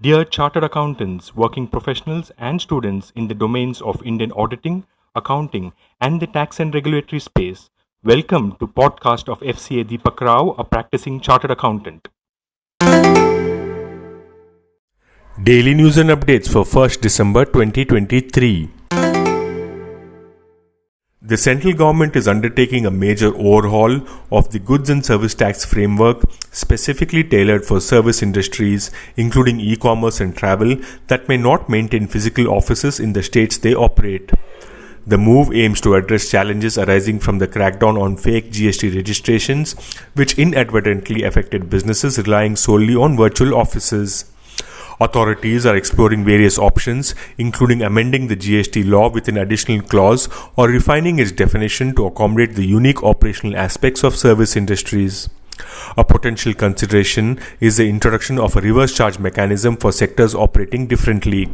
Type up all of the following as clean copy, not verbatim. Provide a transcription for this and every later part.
Dear Chartered Accountants, working professionals, and students in the domains of Indian auditing, accounting, and the tax and regulatory space, welcome to podcast of Fca Deepak Rao, a practicing Chartered Accountant. Daily news and updates for 1st December 2023. The central government is undertaking a major overhaul of the goods and service tax framework specifically tailored for service industries, including e-commerce and travel, that may not maintain physical offices in the states they operate. The move aims to address challenges arising from the crackdown on fake GST registrations, which inadvertently affected businesses relying solely on virtual offices. Authorities are exploring various options, including amending the GST law with an additional clause or refining its definition to accommodate the unique operational aspects of service industries. A potential consideration is the introduction of a reverse charge mechanism for sectors operating differently.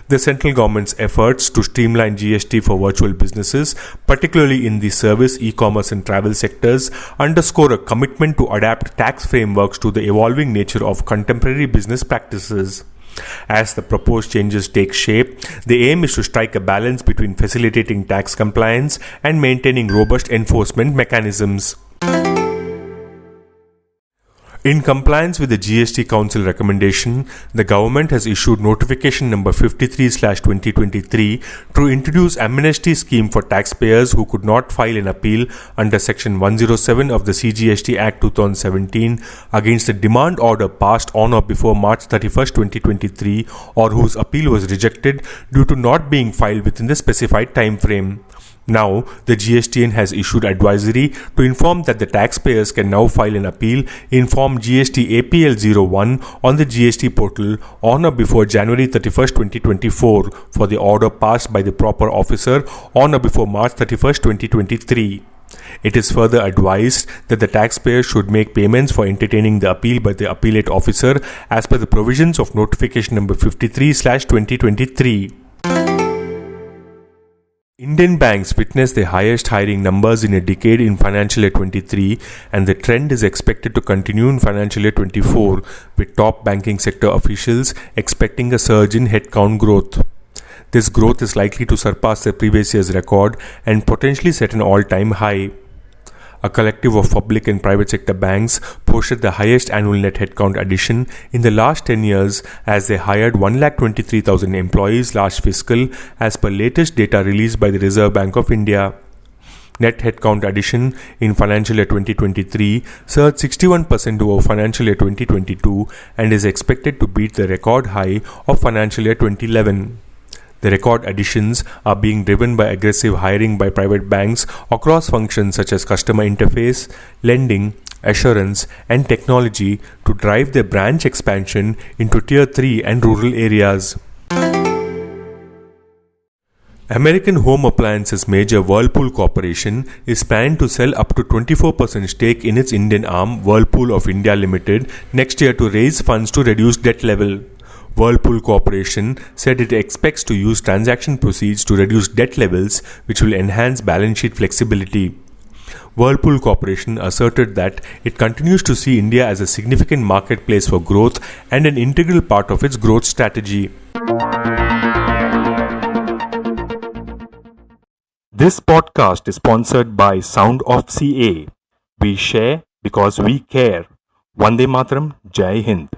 The central government's efforts to streamline GST for virtual businesses, particularly in the service, e-commerce and travel sectors, underscore a commitment to adapt tax frameworks to the evolving nature of contemporary business practices. As the proposed changes take shape, the aim is to strike a balance between facilitating tax compliance and maintaining robust enforcement mechanisms. In compliance with the GST Council recommendation, the government has issued notification number 53/2023 to introduce amnesty scheme for taxpayers who could not file an appeal under Section 107 of the CGST Act 2017 against a demand order passed on or before March 31st, 2023 or whose appeal was rejected due to not being filed within the specified time frame. Now, the GSTN has issued advisory to inform that the taxpayers can now file an appeal in Form GST APL 01 on the GST portal on or before January 31st, 2024 for the order passed by the proper officer on or before March 31st, 2023. It is further advised that the taxpayer should make payments for entertaining the appeal by the appellate officer as per the provisions of notification number 53/2023. Indian banks witnessed their highest hiring numbers in a decade in financial year 23, and the trend is expected to continue in financial year 24, with top banking sector officials expecting a surge in headcount growth. This growth is likely to surpass the previous year's record and potentially set an all-time high. A collective of public and private sector banks posted the highest annual net headcount addition in the last 10 years as they hired 123,000 employees last fiscal as per latest data released by the Reserve Bank of India. Net headcount addition in financial year 2023 surged 61% over financial year 2022 and is expected to beat the record high of financial year 2011. The record additions are being driven by aggressive hiring by private banks across functions such as customer interface, lending, assurance, and technology to drive their branch expansion into Tier 3 and rural areas. American home appliances major Whirlpool Corporation is planning to sell up to 24% stake in its Indian arm Whirlpool of India Limited next year to raise funds to reduce debt level. Whirlpool Corporation said it expects to use transaction proceeds to reduce debt levels, which will enhance balance sheet flexibility. Whirlpool Corporation asserted that it continues to see India as a significant marketplace for growth and an integral part of its growth strategy. This podcast is sponsored by Sound of CA. We share because we care. Vande Mataram, Jai Hind.